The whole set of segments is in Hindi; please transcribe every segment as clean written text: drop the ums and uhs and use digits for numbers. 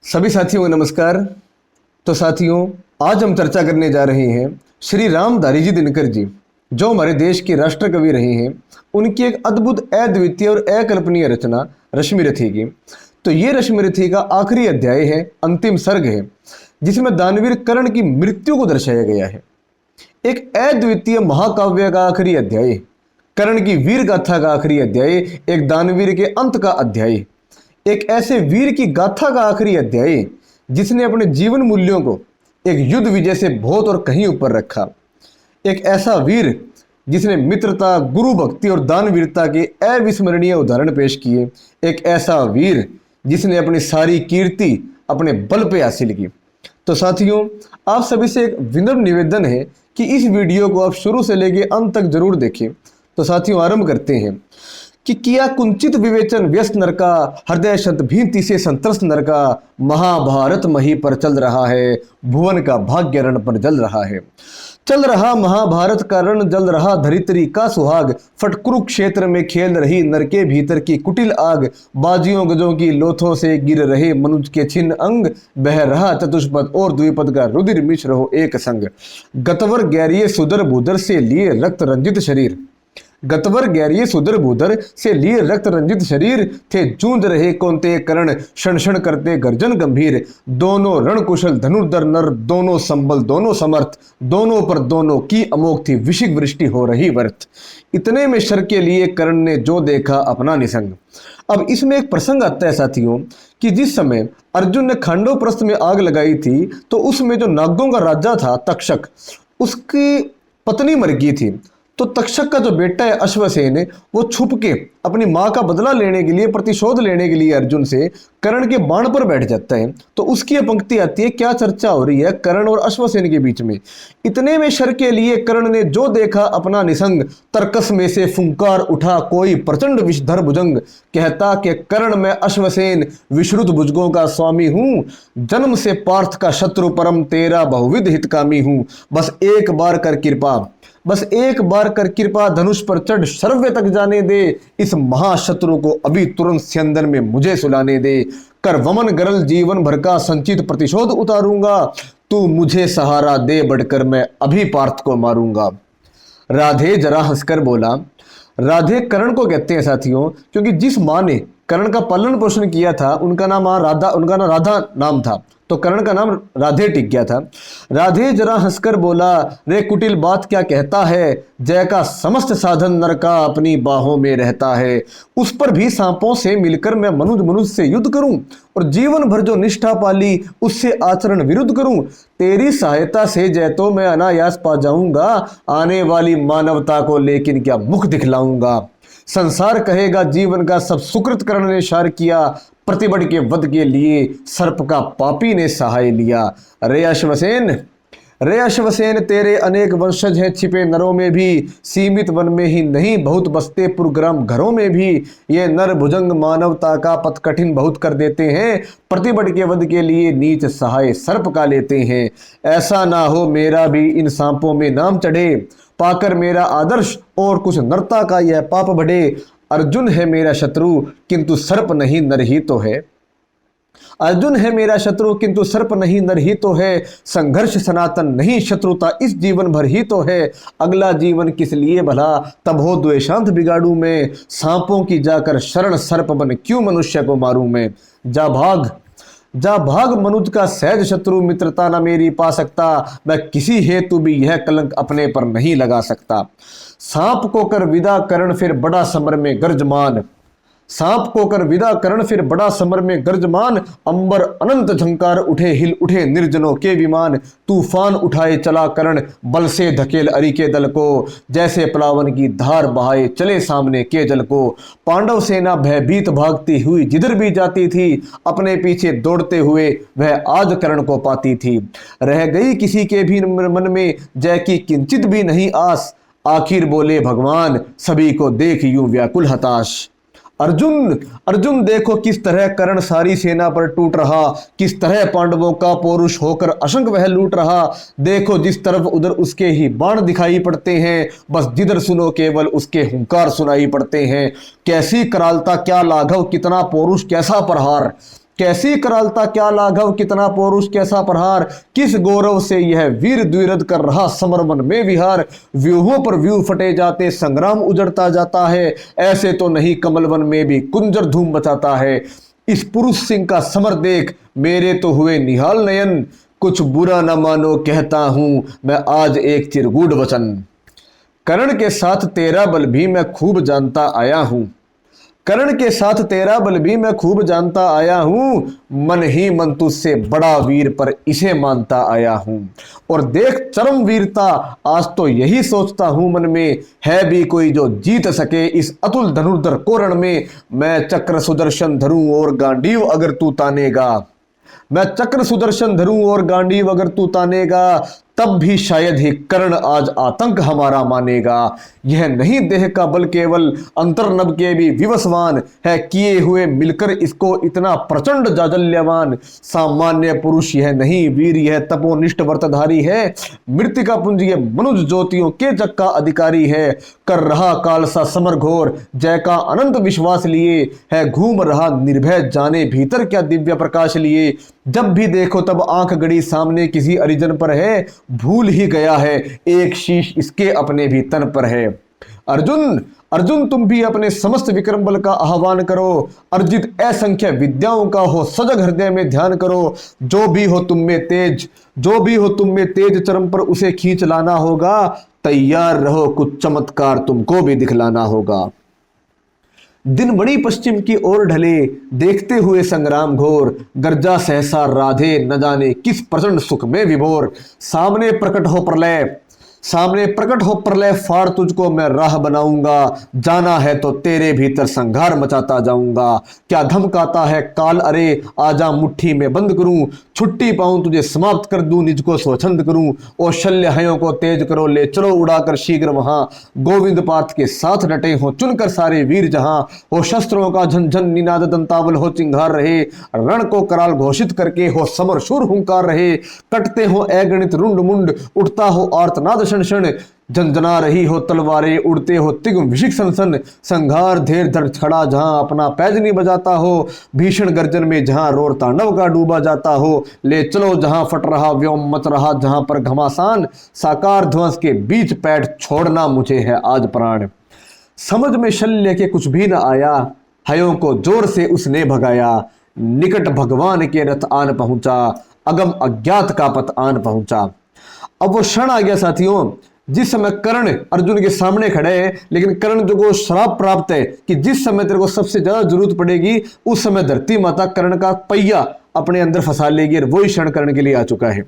सभी साथियों को नमस्कार। तो साथियों, आज हम चर्चा करने जा रहे हैं श्री रामधारी जी दिनकर जी, जो हमारे देश के राष्ट्र कवि रहे हैं। उनकी एक अद्भुत, अद्वितीय और अकल्पनीय रचना रश्मिरथी की। तो ये रश्मिरथी का आखिरी अध्याय है, अंतिम सर्ग है, जिसमें दानवीर कर्ण की मृत्यु को दर्शाया गया है। एक अद्वितीय महाकाव्य का आखिरी अध्याय, कर्ण की वीर गाथा का आखिरी अध्याय, एक दानवीर के अंत का अध्याय, एक ऐसे वीर की गाथा का आखिरी अध्याय जिसने अपने जीवन मूल्यों को एक युद्ध विजय से बहुत और कहीं ऊपर रखा। एक ऐसा वीर जिसने मित्रता, गुरु भक्ति और दानवीरता के अविस्मरणीय उदाहरण पेश किए। एक ऐसा वीर जिसने अपनी सारी कीर्ति अपने बल पे हासिल की। तो साथियों, आप सभी से एक विनम्र निवेदन है कि इस वीडियो को आप शुरू से लेकर अंत तक जरूर देखें। तो साथियों, आरंभ करते हैं कि किया कुंचित विवेचन व्यस्त नरका, हृदय शत भीति से संतरस्त नरका, महाभारत मही पर चल रहा है, भुवन का भाग्य रण पर जल रहा है। चल रहा महाभारत का रण, जल रहा धरित्री का सुहाग, फट कुरुक्षेत्र में खेल रही नर के भीतर की कुटिल आग, बाजियों गजों की लोथों से गिर रहे मनुज के छिन्न अंग, बह रहा चतुष्पद और द्विपद का रुधिर मिश्र हो एक संग, गतवर गैरिये सुदर भूदर से लिए रक्त रंजित शरीर, गतवर गैरिये सुदर भूदर से लिए रक्त रंजित शरीर, थे जूझ रहे कौनते करण, क्षण क्षण करते गर्जन गंभीर, दोनों रण कुशल धनुर्धर नर, दोनों संबल दोनों समर्थ, दोनों पर दोनों की अमोघ थी विशिक वृष्टि हो रही वर्त, इतने में शर के लिए कर्ण ने जो देखा अपना निसंग। अब इसमें एक प्रसंग आता है साथियों कि जिस समय अर्जुन ने खांडव प्रस्थ में आग लगाई थी, तो उसमें जो नागों का राजा था तक्षक, उसकी पत्नी मर गई थी। तो तक्षक का जो बेटा है अश्वसेन, वो छुप के अपनी माँ का बदला लेने के लिए, प्रतिशोध लेने के लिए अर्जुन से कर्ण के बाण पर बैठ जाता है। तो उसकी यह पंक्ति आती है, क्या चर्चा हो रही है कर्ण और अश्वसेन के बीच में। इतने में शर के लिए कर्ण ने जो देखा अपना निसंग, तर्कस में से फुंकार उठा कोई प्रचंड विषधर भुजंग, कहता कि कर्ण मैं अश्वसेन विश्रुत भुजगों का स्वामी हूं, जन्म से पार्थ का शत्रु परम तेरा बहुविध हितकामी हूं, बस एक बार कर कृपा, बस एक बार कर कृपा, धनुष पर चढ़ सर्वे तक जाने दे, इस महाशत्रु को अभी तुरंत स्यंदन में मुझे सुलाने दे, कर वमन गरल जीवन भर का संचित प्रतिशोध उतारूंगा, तू मुझे सहारा दे बढ़कर मैं अभी पार्थ को मारूंगा। राधे जरा हंसकर बोला। राधे कर्ण को कहते हैं साथियों, क्योंकि जिस माँ ने कर्ण का पालन पोषण किया था उनका नाम राधा, उनका नाम राधा नाम था, तो कर्ण का नाम राधे टिक गया था। राधे जरा हंसकर बोला, रे कुटिल बात क्या कहता है, जय का समस्त साधन नर का अपनी बाहों में रहता है, उस पर भी सांपों से मिलकर मैं मनुज से युद्ध करूं, और जीवन भर जो निष्ठा पाली उससे आचरण विरुद्ध करूं, तेरी सहायता से जय तो मैं अनायास पा जाऊंगा, आने वाली मानवता को लेकिन क्या मुख दिखलाऊंगा, संसार कहेगा जीवन का सब सुकृत कर्ण ने शार किया, प्रतिबड़ के वध के लिए सर्प का पापी ने सहाय लिया। रे अश्वसेन, रे अश्वसेन तेरे अनेक वंशज हैं छिपे नरों में भी, सीमित वन में ही नहीं बहुत बसते पुरग्राम घरों में भी, ये नर भुजंग मानवता का पथ कठिन बहुत कर देते हैं, प्रतिबड़ के वध के लिए नीच सहाय सर्प का लेते हैं, ऐसा ना हो मेरा भी इन सांपों में नाम चढ़े, पाकर मेरा आदर्श और कुछ नरता का यह पाप बढ़े, अर्जुन है मेरा शत्रु किंतु सर्प नहीं नर ही तो है, अर्जुन है मेरा शत्रु किंतु सर्प नहीं नर ही तो है, संघर्ष सनातन नहीं शत्रुता इस जीवन भर ही तो है, अगला जीवन किस लिए भला तब हो द्वेषांत बिगाड़ू मैं, सांपों की जाकर शरण सर्प बन क्यों मनुष्य को मारूं मैं, जा भाग मनुज का सहज शत्रु, मित्रता न मेरी पा सकता, मैं किसी हेतु भी यह कलंक अपने पर नहीं लगा सकता, सांप को कर विदा करण फिर बड़ा समर में गर्जमान, सांप को कर विदा करण फिर बड़ा समर में गर्जमान, अंबर अनंत झंकार उठे हिल उठे निर्जनों के विमान, तूफान उठाए चला करण बल से धकेल अरि के दल को, जैसे प्लावन की धार बहाए चले सामने के जल को, पांडव सेना भयभीत भागती हुई जिधर भी जाती थी, अपने पीछे दौड़ते हुए वह आज कर्ण को पाती थी, रह गई किसी के भी मन में जय की किंचित भी नहीं आस, आखिर बोले भगवान सभी को देख यूं व्याकुल हताश। अर्जुन देखो किस तरह कर्ण सारी सेना पर टूट रहा, किस तरह पांडवों का पौरुष होकर असंख वह लूट रहा, देखो जिस तरफ उधर उसके ही बाण दिखाई पड़ते हैं, बस जिधर सुनो केवल उसके हुंकार सुनाई पड़ते हैं, कैसी करालता क्या लाघव कितना पौरुष कैसा प्रहार, कैसी करालता, क्या लाघव, कितना पौरुष, कैसा प्रहार, किस गौरव से यह वीर द्विरथ कर रहा समरवन में विहार। व्यूहों पर व्यू फटे जाते, संग्राम उजड़ता जाता है, ऐसे तो नहीं कमलवन में भी कुंजर धूम मचाता है। इस पुरुष सिंह का समर देख मेरे तो हुए निहाल नयन, कुछ बुरा न मानो कहता हूं मैं आज एक चिरगूढ़ वचन। कर्ण के साथ तेरा बल भी मैं खूब जानता आया हूं, कर्ण के साथ तेरा बल भी मैं खूब जानता आया हूं, मन ही मन तुझसे बड़ा वीर पर इसे मानता आया हूं। और देख चरम वीरता, आज तो यही सोचता हूं मन में, है भी कोई जो जीत सके इस अतुल धनुर्धर को रण में। मैं चक्र सुदर्शन धरूं और गांडीव अगर तू तानेगा, मैं चक्र सुदर्शन धरूं और गांडीव अगर तू तानेगा, तब भी शायद ही कर्ण आज आतंक हमारा मानेगा। यह नहीं देह का बल केवल अंतर्नभ के भी विवशवान है, किए हुए मिलकर इसको इतना प्रचंड जाजल्यवान। सामान्य पुरुष यह नहीं वीर, यह तपोनिष्ठ व्रतधारी है, मृतिका पुंज ये मनुज ज्योतियों के जग का अधिकारी है। कर रहा काल सा समर घोर, जय का अनंत विश्वास लिए है, घूम रहा निर्भय जाने भीतर क्या दिव्य प्रकाश लिए। जब भी देखो तब आंख गड़ी सामने किसी अरिजन पर है, भूल ही गया है एक शीश इसके अपने भी तन पर है। अर्जुन अर्जुन तुम भी अपने समस्त विक्रम बल का आह्वान करो, अर्जित असंख्य विद्याओं का हो सजग हृदय में ध्यान करो। जो भी हो तुम में तेज, जो भी हो तुम में तेज चरम पर उसे खींच लाना होगा, तैयार रहो कुछ चमत्कार तुमको भी दिखलाना होगा। दिन बड़ी पश्चिम की ओर ढले, देखते हुए संग्राम घोर, गर्जा सहसा राधे न जाने किस प्रचंड सुख में विभोर। सामने प्रकट हो प्रलय, सामने प्रकट हो प्रलय, फाड़ तुझको मैं राह बनाऊंगा, जाना है तो तेरे भीतर संघार मचाता जाऊंगा। क्या धमकाता है काल, अरे आजा मुट्ठी में बंद करूं, छुट्टी पाऊं तुझे समाप्त कर दूं, निज को स्वच्छंद करूं। ओ शल्य हयों को तेज करो, ले चलो उड़ाकर शीघ्र वहां, गोविंद पार्थ के साथ डटे हो चुनकर सारे वीर जहां। हो शस्त्रों का झनझन निनाद दंतावल हो चिंगार रहे, रण को कराल घोषित करके हो समर शूर हुंकार रहे। कटते हो अगणित रुंड मुंड, उठता हो आर्तनाद क्षण, झंझना रही हो तलवारें, उड़ते हो तिगुम विशिक सन। संघार धेर धर खड़ा जहां अपना पैजनी बजाता हो, भीषण गर्जन में जहां रोर तांडव का डूबा जाता हो। ले चलो जहां फट रहा व्योम मच रहा जहां पर घमासान, साकार ध्वंस के बीच पैठ छोड़ना मुझे है आज प्राण। समझ में शल्य के कुछ भी न आया, हयों को जोर से उसने भगाया। निकट भगवान के रथ आन पहुंचा, अगम अज्ञात का पथ आन पहुंचा। अब वो क्षण आ गया साथियों, जिस समय कर्ण अर्जुन के सामने खड़े हैं, लेकिन कर्ण जो को श्राप प्राप्त है कि जिस समय तेरे को सबसे ज्यादा जरूरत पड़ेगी उस समय धरती माता कर्ण का पहिया अपने अंदर फंसा लेगी, और वही क्षण कर्ण के लिए आ चुका है।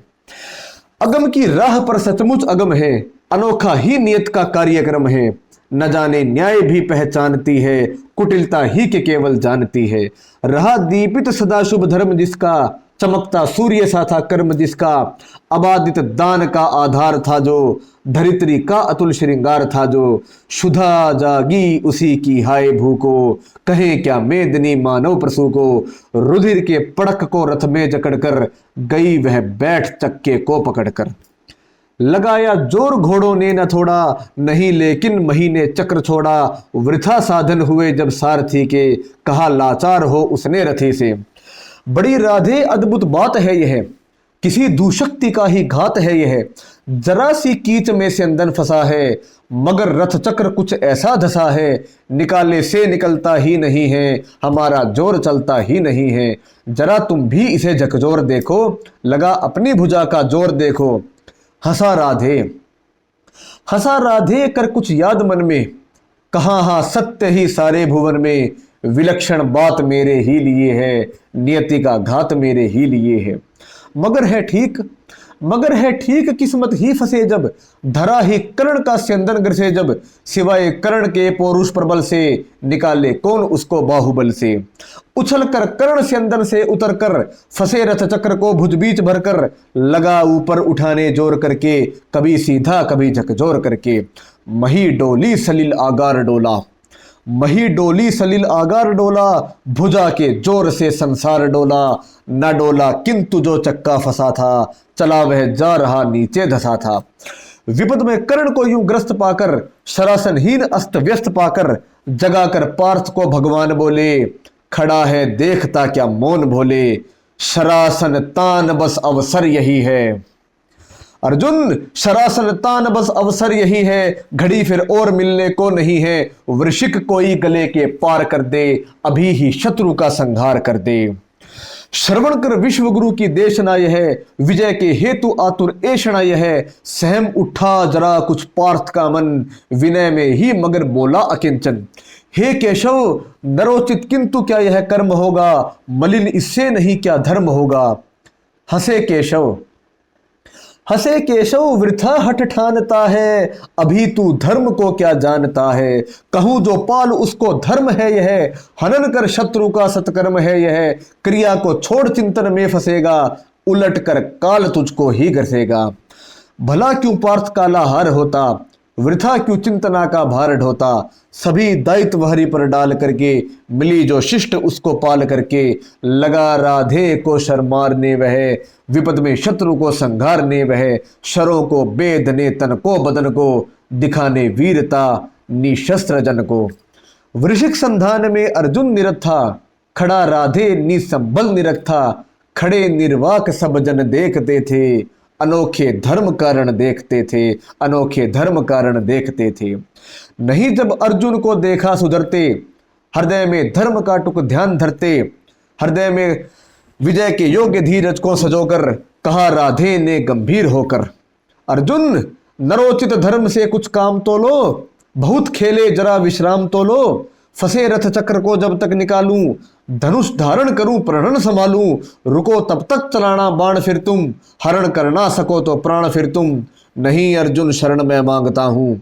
अगम की राह पर सचमुच अगम है, अनोखा ही नियत का कार्यक्रम है। न जाने न्याय भी पहचानती है, कुटिलता ही के केवल जानती है। रहा दीपित सदा शुभ धर्म जिसका, चमकता सूर्य सा था कर्म जिसका। अबादित दान का आधार था जो, धरित्री का अतुल श्रृंगार था जो। शुधा जागी उसी की हाय भूको, कहे क्या मेदनी मानव प्रसू को। रुधिर के पड़क को रथ में जकड़कर, गई वह बैठ चक्के को पकड़कर। लगाया जोर घोड़ों ने न थोड़ा, नहीं लेकिन महीने चक्र छोड़ा। वृथा साधन हुए जब सारथी के, कहा लाचार हो उसने रथी से। बड़ी राधे अद्भुत बात है यह, किसी दुशक्ति का ही घात है यह। जरा सी कीच में से अंदन फंसा है, मगर रथ चक्र कुछ ऐसा धसा है। निकाले से निकलता ही नहीं है, हमारा जोर चलता ही नहीं है। जरा तुम भी इसे झकझोर देखो, लगा अपनी भुजा का जोर देखो। हंसा राधे, हंसा राधे कर कुछ याद मन में, कहा हाँ सत्य ही सारे भुवन में। विलक्षण बात मेरे ही लिए है, नियति का घात मेरे ही लिए है। मगर है ठीक, मगर है ठीक किस्मत ही फंसे जब, धरा ही कर्ण का स्यंदन ग्रसे जब। सिवाय कर्ण के पौरुष प्रबल से, निकाले कौन उसको बाहुबल से। उछल कर कर्ण स्यंदन से उतर कर, फंसे रथ चक्र को भुज बीच भरकर। लगा ऊपर उठाने जोर करके, कभी सीधा कभी झकझोर करके। मही डोली सलिल आगार डोला, मही डोली सलिल आगार डोला। भुजा के जोर से संसार डोला, न डोला किंतु जो चक्का फंसा था, चला वह जा रहा नीचे धसा था। विपद में कर्ण को यूं ग्रस्त पाकर, शरासनहीन अस्त व्यस्त पाकर। जगाकर पार्थ को भगवान बोले, खड़ा है देखता क्या मौन भोले, शरासन तान बस अवसर यही है। अर्जुन, शरासन तान बस अवसर यही है, घड़ी फिर और मिलने को नहीं है। वृश्चिक कोई गले के पार कर दे, अभी ही शत्रु का संहार कर दे। श्रवण कर विश्व गुरु की देशना यह है, विजय के हेतु आतुर ऐषणा यह है। सहम उठा जरा कुछ पार्थ का मन, विनय में ही मगर बोला अकिंचन। हे केशव, नरोचित किंतु क्या यह कर्म होगा, मलिन इससे नहीं क्या धर्म होगा। हंसे केशव, हंसे केशव वृथा हठ ठानता है, अभी तू धर्म को क्या जानता है। कहूं जो पाल उसको धर्म है यह, हनन कर शत्रु का सत्कर्म है यह। क्रिया को छोड़ चिंतन में फंसेगा, उलट कर काल तुझको ही घसेगा। भला क्यों पार्थ काला हार होता, वृथा क्यों चिंतना का भार ढोता। सभी दायित्व हरि पर डाल करके, मिली जो शिष्ट उसको पाल करके। लगा राधे को शर मारने वह, विपद में शत्रु को संघारने वह। शरों को बेधने तन को बदन को, दिखाने वीरता निशस्त्र जन को। वृश्चिक संधान में अर्जुन निरत था, खड़ा राधे निसंबल निरख था। खड़े निर्वाक सब जन देखते थे, अनोखे धर्म कारण देखते थे, अनोखे धर्म कारण देखते थे। नहीं जब अर्जुन को देखा सुधरते, हृदय में धर्म का टुक ध्यान धरते। हृदय में विजय के योग्य धीरज को सजोकर, कहा राधे ने गंभीर होकर। अर्जुन, नरोचित धर्म से कुछ काम तो लो, बहुत खेले जरा विश्राम तो लो। फंसे रथ चक्र को जब तक निकालूं, धनुष धारण करूं प्रणन संभालूं। रुको तब तक चलाना बाण फिर तुम, हरण कर ना सको तो प्राण फिर तुम। नहीं अर्जुन शरण में मांगता हूं,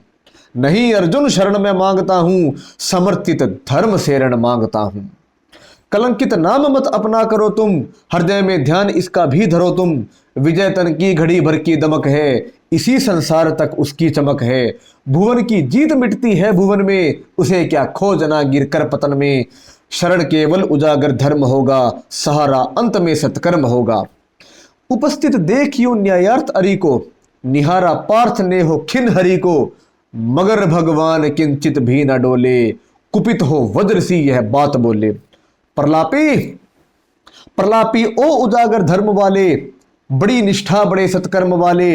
नहीं अर्जुन शरण में मांगता हूं, समर्थित धर्म से रण मांगता हूं। कलंकित नाम मत अपना करो तुम, हृदय में ध्यान इसका भी धरो तुम। विजय तन की घड़ी भर की दमक है, इसी संसार तक उसकी चमक है। भुवन की जीत मिटती है भुवन में, उसे क्या खोजना गिर कर पतन में। शरण केवल उजागर धर्म होगा, सहारा अंत में सत्कर्म होगा। उपस्थित देखियो न्यायार्थ अरि को, निहारा पार्थ ने हो खिन हरि को। मगर भगवान किंचित भी न डोले, कुपित हो वज्र सी यह बात बोले। प्रलापी, प्रलापी ओ उजागर धर्म वाले, बड़ी निष्ठा बड़े सत्कर्म वाले।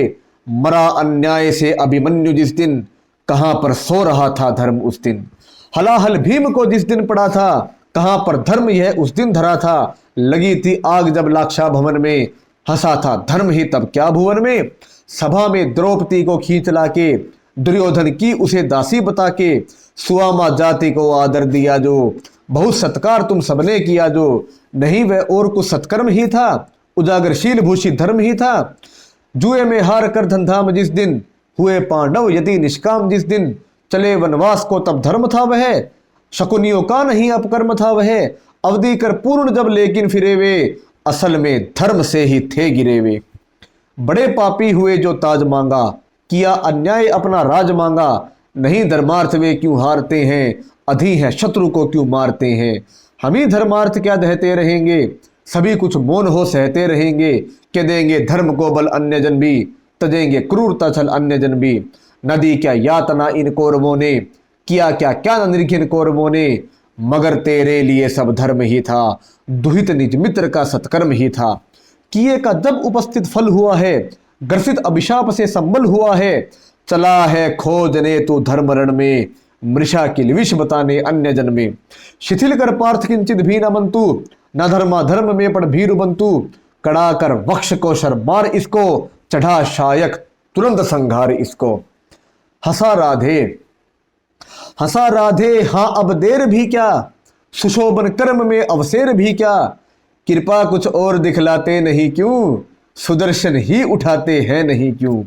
मरा अन्याय से अभिमन्यु जिस दिन, कहां पर सो रहा था धर्म उस दिन। हलाहल भीम को जिस दिन पड़ा था, कहां पर धर्म यह उस दिन धरा था। लगी थी आग जब लाक्षा भवन में, हंसा था धर्म ही तब क्या भुवन में। सभा में द्रौपदी को खींच लाके, दुर्योधन की उसे दासी बता के। सुआमा जाति को आदर दिया जो, बहुत सत्कार तुम सबने किया जो। नहीं वह और कुछ सत्कर्म ही था, उजागरशील भूषी धर्म ही था। जुए में हार कर धनधाम जिस दिन, हुए पांडव यदि निष्काम जिस दिन। चले वनवास को तब धर्म था वह, शकुनियों का नहीं अपकर्म था वह। अवधि कर पूर्ण जब लेकिन फिरे वे, असल में धर्म से ही थे गिरे वे। बड़े पापी हुए जो ताज मांगा, किया अन्याय अपना राज मांगा। नहीं धर्मार्थ वे क्यों हारते हैं, अधी है शत्रु को क्यों मारते हैं। हम ही धर्मार्थ क्या दहते रहेंगे, सभी कुछ मौन हो सहते रहेंगे। के देंगे धर्म को बल अन्य जन भी, तजेंगे क्रूरता छल अन्य जन भी। नदी क्या यातना इन कौरवों ने, किया क्या क्या न निर्घिन कौरवों ने। मगर तेरे लिए सब धर्म ही था, दुहित निज मित्र का सत्कर्म ही था। किए का जब उपस्थित फल हुआ है, ग्रसित अभिशाप से संबल हुआ है। चला है खोजने तू धर्म रण में, मृषा की विष बताने अन्य जन में। शिथिल कर पार्थ किंचित भी न मंतु, न धर्मा धर्म में पड़ भीरु बंतु। कड़ा कर वक्ष को शर्मार इसको, चढ़ा शायक तुरंत संघार इसको। हंसा राधे, हंसा राधे हाँ अब देर भी क्या, सुशोभन कर्म में अवसेर भी क्या। कृपा कुछ और दिखलाते नहीं क्यों, सुदर्शन ही उठाते हैं नहीं क्यों।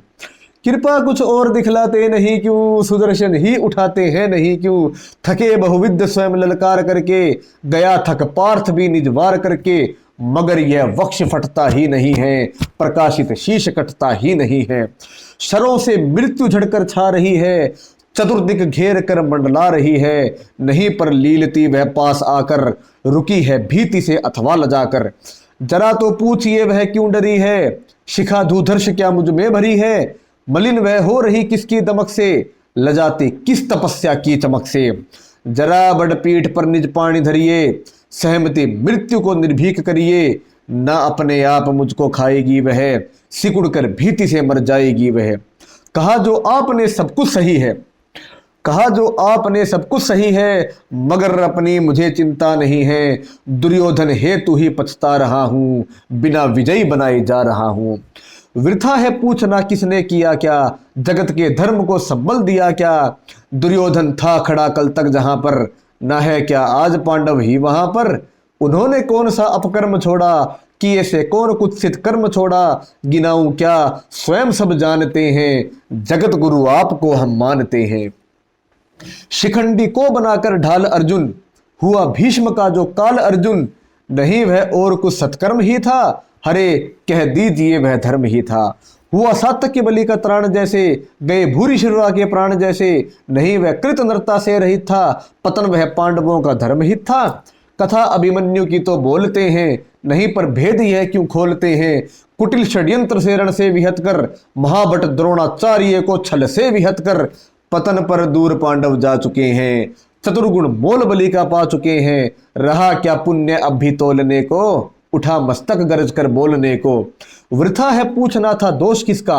कृपा कुछ और दिखलाते नहीं क्यों, सुदर्शन ही उठाते हैं नहीं क्यों। थके बहुविद्य स्वयं ललकार करके, गया थक पार्थ भी निज वार करके। मगर यह वक्ष फटता ही नहीं है, प्रकाशित शीश कटता ही नहीं है। शरों से मृत्यु झड़कर छा रही है, चतुर्दिक घेर कर मंडला रही है। नहीं पर लीलती वह पास आकर, रुकी है भीति से अथवा लजाकर। जरा तो पूछिए वह क्यों डरी है, शिखा धूधर्ष क्या मुझ में भरी है। मलिन वह हो रही किसकी दमक से, लजाती किस तपस्या की चमक से। जरा बड़ पीठ पर निज पानी धरिए, सहमति मृत्यु को निर्भीक करिए, ना अपने आप मुझको खाएगी वह, सिकुड़ कर भीति से मर जाएगी वह। कहा जो आपने सब कुछ सही है, कहा जो आपने सब कुछ सही है, मगर अपनी मुझे चिंता नहीं है। दुर्योधन हेतु ही पछता रहा हूं, बिना विजयी बनाए जा रहा हूं। वृथा है पूछना किसने किया क्या, जगत के धर्म को संबल दिया क्या। दुर्योधन था खड़ा कल तक जहां पर, ना है क्या आज पांडव ही वहां पर। उन्होंने कौन सा अपकर्म छोड़ा, किए से कौन कुत्सित कर्म छोड़ा। गिनाऊं क्या स्वयं सब जानते हैं, जगत गुरु आपको हम मानते हैं। शिखंडी को बनाकर ढाल अर्जुन, हुआ भीष्म का जो काल अर्जुन। नहीं वह और कुछ सत्कर्म ही था, हरे कह दीजिए वह धर्म ही था। हुआ सात्यकी बलि का त्राण जैसे, गए भूरी शिरुआ के प्राण जैसे। नहीं वह कृत नरता से रहित था, पतन वह पांडवों का धर्म ही था। कथा अभिमन्यु की तो बोलते हैं, नहीं पर भेद यह क्यों खोलते हैं। कुटिल षड्यंत्र से रण से विहत कर, महाभट द्रोणाचार्य को छल से विहत कर। पतन पर दूर पांडव जा चुके हैं, चतुर्गुण मोल बलि का पा चुके हैं। रहा क्या पुण्य अब भी तोलने को, उठा मस्तक गरज कर बोलने को। वृथा है पूछना था दोष किसका,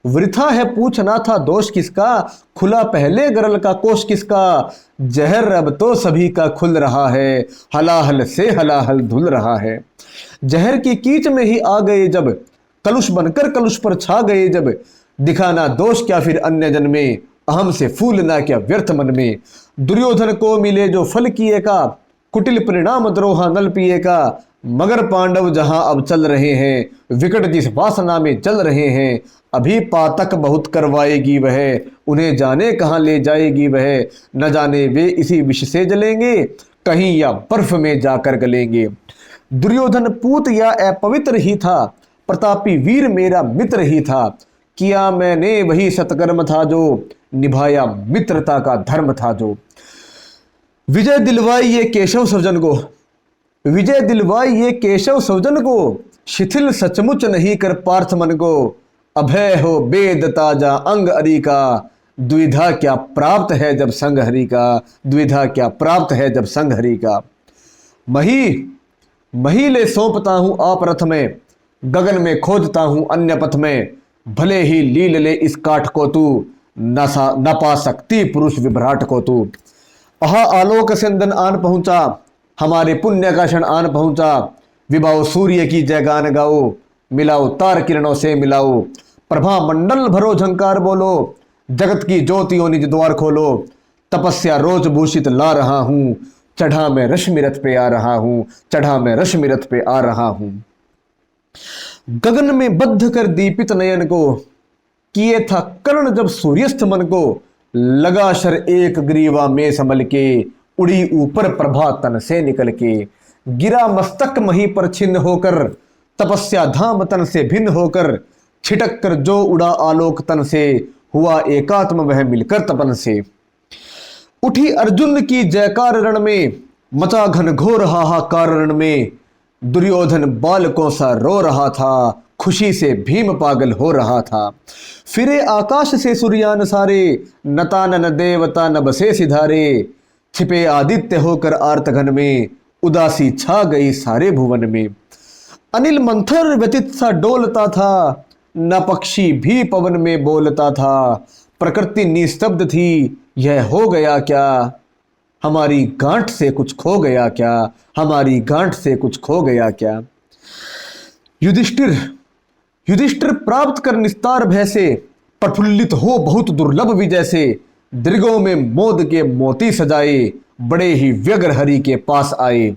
वृथा है पूछना था दोष किसका। खुला पहले गरल का कोष किसका। जहर अब तो सभी का खुल रहा है, हलाहल से हलाहल धुल रहा है। जहर की कीच में ही आ गए जब, कलुष बनकर कलुष पर छा गए जब। दिखाना दोष क्या फिर अन्य जन में, अहम से फूलना क्या व्यर्थ मन में। दुर्योधन को मिले जो फल किए का, कुटिल परिणाम द्रोहा नल पिए का। मगर पांडव जहां अब चल रहे हैं, विकट जिस वासना में जल रहे हैं। अभी पातक बहुत करवाएगी वह, उन्हें जाने कहां ले जाएगी वह। न जाने वे इसी विष से जलेंगे, कहीं या बर्फ में जाकर गलेंगे। दुर्योधन पूत या अपवित्र ही था, प्रतापी वीर मेरा मित्र ही था। किया मैंने वही सत्कर्म था जो, निभाया मित्रता का धर्म था जो। विजय दिलवाई ये केशव सज्जन को, विजय दिलवाई ये केशव सज्जन को। शिथिल सचमुच नहीं कर पार्थ मन को। अभय हो वेद ताजा अंग हरि का, द्विधा क्या प्राप्त है जब संग हरि का। द्विधा क्या प्राप्त है जब संग हरि का। मही ले सौंपता हूं आप रथ में, गगन में खोजता हूं अन्य पथ में। भले ही लील ले इस काठ को तू, न पा सकती पुरुष विभ्राट को तू। आहा आलोक सिंदन आन पहुंचा, हमारे पुण्य का क्षण आन पहुंचा। विभाओ सूर्य की जय गान गाओ, मिलाओ तार किरणों से मिलाओ। प्रभा मंडल भरो झंकार बोलो, जगत की ज्योतियों निज द्वार खोलो। तपस्या रोज भूषित ला रहा हूं, चढ़ा मैं रश्मि रथ पे आ रहा हूं। चढ़ा मैं रश्मि रथ पे आ रहा हूं। गगन में बद्ध कर दीपित नयन को, किए था कर्ण जब सूर्यस्त मन को। लगा शर एक ग्रीवा में संभल के, उड़ी ऊपर प्रभा तन से निकल के। गिरा मस्तक मही पर छिन्न होकर, तपस्या धाम तन से भिन्न होकर। छिटक कर जो उड़ा आलोक तन से, हुआ एकात्म वह मिलकर तपन से। उठी अर्जुन की जयकार रण में, मचा घन घोर हाहाकार रण में। दुर्योधन बालकों सा रो रहा था, खुशी से भीम पागल हो रहा था। फिरे आकाश से सूर्यान सारे, नता न देवता न बसे सिधारे। छिपे आदित्य होकर आर्तघन में, उदासी छा गई सारे भुवन में। अनिल मंथर व्यतीत सा डोलता था, न पक्षी भी पवन में बोलता था। प्रकृति निस्तब्ध थी, यह हो गया क्या। हमारी गांठ से कुछ खो गया क्या, हमारी गांठ से कुछ खो गया क्या। युधिष्ठिर प्राप्त कर निस्तार भय से, प्रफुल्लित हो बहुत दुर्लभ विजय से। दृगों में मोद के मोती सजाए, बड़े ही व्यग्र हरि के पास आए।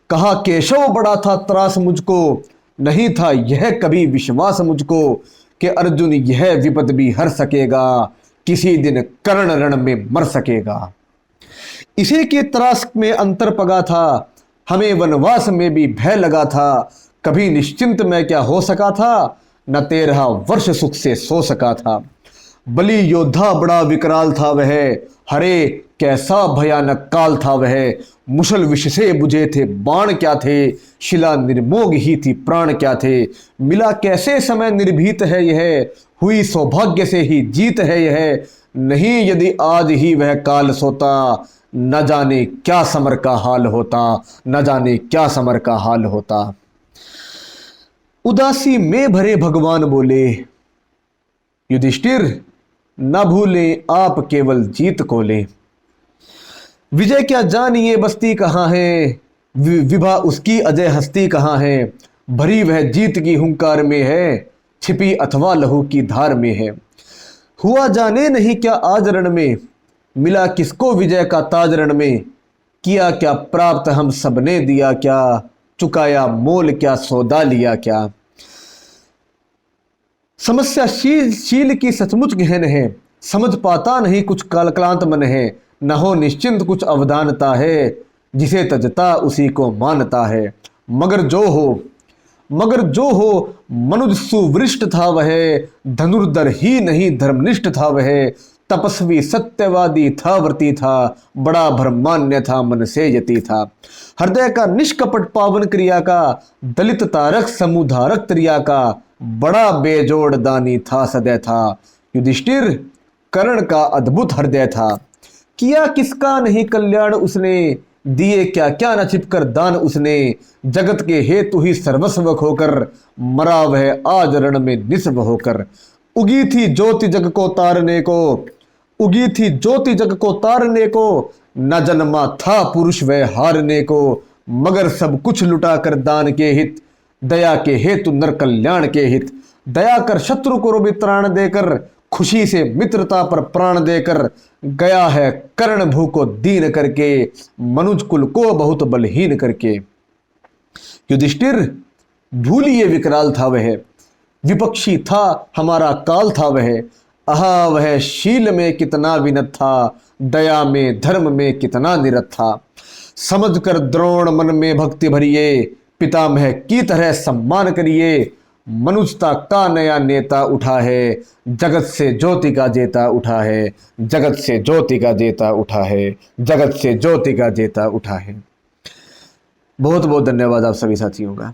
कहा केशव बड़ा था त्रास मुझको, नहीं था यह कभी विश्वास मुझको। कि अर्जुन यह विपद भी हर सकेगा, किसी दिन कर्ण रण में मर सकेगा। इसी के त्रास में अंतर पगा था, हमें वनवास में भी भय लगा था। कभी निश्चिंत में क्या हो सका था, न 13 वर्ष सुख से सो सका था। बलि योद्धा बड़ा विकराल था वह, हरे कैसा भयानक काल था वह। मुशल विष से बुझे थे बाण क्या थे, शिला निर्मोग ही थी प्राण क्या थे। मिला कैसे समय निर्भीत है यह, हुई सौभाग्य से ही जीत है यह। नहीं यदि आज ही वह काल सोता, न जाने क्या समर का हाल होता, न जाने क्या समर का हाल होता। उदासी में भरे भगवान बोले, युधिष्ठिर न भूलें आप केवल जीत को ले। विजय क्या जानिए बस्ती कहाँ है, विभा उसकी अजय हस्ती कहाँ है। भरी वह जीत की हुंकार में है, छिपी अथवा लहू की धार में है। हुआ जाने नहीं क्या आज रण में, मिला किसको विजय का ताज रण में। किया क्या प्राप्त हम सबने दिया क्या, चुकाया मोल क्या सौदा लिया क्या। समस्या शील की सचमुच गहन है, समझ पाता नहीं कुछ कालक्लांत मन है। न हो निश्चिंत कुछ अवधानता है, जिसे तजता उसी को मानता है। मगर जो हो मनुज सुवृष्ट था वह, धनुर्धर ही नहीं धर्मनिष्ठ था वह। तपस्वी सत्यवादी था व्रती था, बड़ा भ्रमान्य था मन से यति था। हृदय का निष्कपट पावन क्रिया का, दलित तारक समुधारक त्रिया का। बड़ा बेजोड़ दानी था सदै था, युधिष्ठिर कर्ण का अद्भुत हृदय था। किया किसका नहीं कल्याण उसने, दिए क्या क्या न छिपकर दान उसने। जगत के हेतु ही सर्वस्व होकर, मरा वह आज रण में निस्व होकर। उगी थी ज्योति जग को तारने को, उगी थी ज्योति जग को तारने को। न जन्मा था पुरुष वह हारने को, मगर सब कुछ लुटा कर दान के हित। दया के हेतु नर कल्याण के हित, दया कर शत्रु को भी त्राण देकर। खुशी से मित्रता पर प्राण देकर, गया है कर्ण भू को दीन करके, मनुज कुल को बहुत बलहीन करके। युधिष्ठिर भूलिए विकराल था वह, विपक्षी था हमारा काल था वह। आहा वह शील में कितना विनत था, दया में धर्म में कितना निरत था। समझ कर द्रोण मन में भक्ति भरिए, पितामह की तरह सम्मान करिए। मनुष्यता का नया नेता उठा है, जगत से ज्योति का जेता उठा है। जगत से ज्योति का जेता उठा है, जगत से ज्योति का जेता उठा है। बहुत बहुत धन्यवाद आप सभी साथियों का।